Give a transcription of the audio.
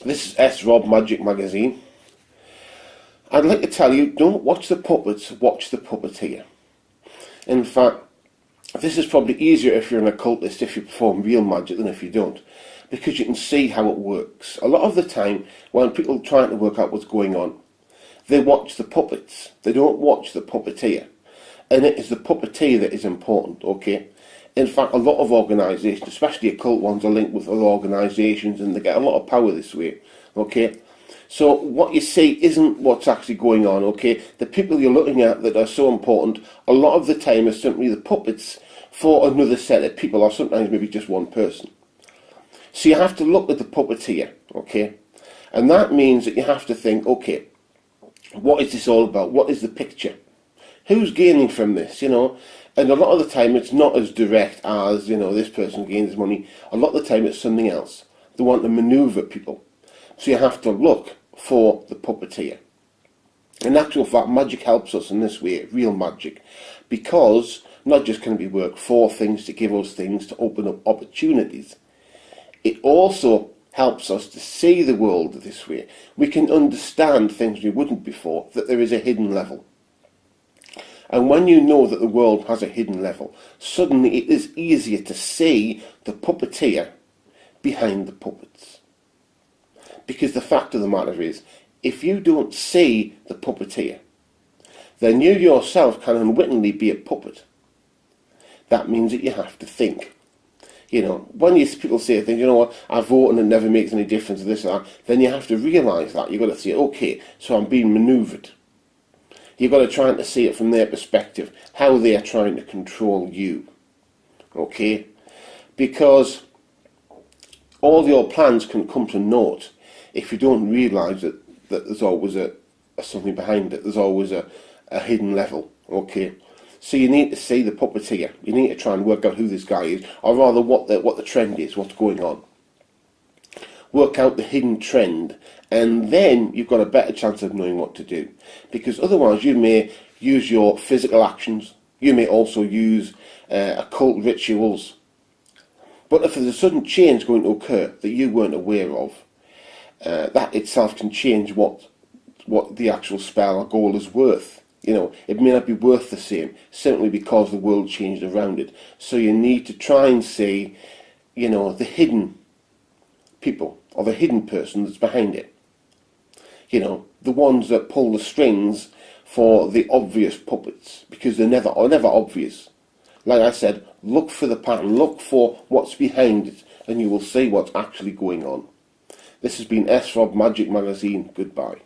This is S. Rob Magick magazine. I'd like to tell you, don't watch the puppets, watch the puppeteer. In fact, this is probably easier if you're an occultist, if you perform real magic, than if you don't, because you can see how it works. A lot of the time, when people are trying to work out what's going on, they watch the puppets. They don't watch the puppeteer. And it is the puppeteer that is important, okay? In fact, a lot of organisations, especially occult ones, are linked with other organisations, and they get a lot of power this way, okay? So what you see isn't what's actually going on, okay? The people you're looking at that are so important, a lot of the time are simply the puppets for another set of people, or sometimes maybe just one person. So you have to look at the puppeteer, okay? And that means that you have to think, okay, what is this all about? What is the picture? Who's gaining from this, you know? And a lot of the time it's not as direct as, you know, this person gains money. A lot of the time it's something else. They want to manoeuvre people. So you have to look for the puppeteer. In actual fact, magic helps us in this way, real magic, because not just can it be work for things, to give us things, to open up opportunities. It also helps us to see the world this way. We can understand things we wouldn't before, that there is a hidden level. And when you know that the world has a hidden level, suddenly it is easier to see the puppeteer behind the puppets. Because the fact of the matter is, if you don't see the puppeteer, then you yourself can unwittingly be a puppet. That means that you have to think. You know, when people say things, you know what, I vote and it never makes any difference, this or that, then you have to realise that. You've got to say, okay, so I'm being manoeuvred. You've got to try to see it from their perspective, how they are trying to control you. Okay? Because all your plans can come to naught if you don't realise that there's always something behind it. There's always a hidden level. Okay? So you need to see the puppeteer. You need to try and work out who this guy is, or rather what the trend is, what's going on. Work out the hidden trend, and then you've got a better chance of knowing what to do. Because otherwise you may use your physical actions, you may also use occult rituals. But if there's a sudden change going to occur that you weren't aware of, that itself can change what the actual spell or goal is worth. You know, it may not be worth the same, simply because the world changed around it. So you need to try and see, you know, the hidden people, or the hidden person that's behind it. You know, the ones that pull the strings for the obvious puppets, because they're never obvious. Like I said, look for the pattern, look for what's behind it, and you will see what's actually going on. This has been S. Rob Magick magazine. Goodbye.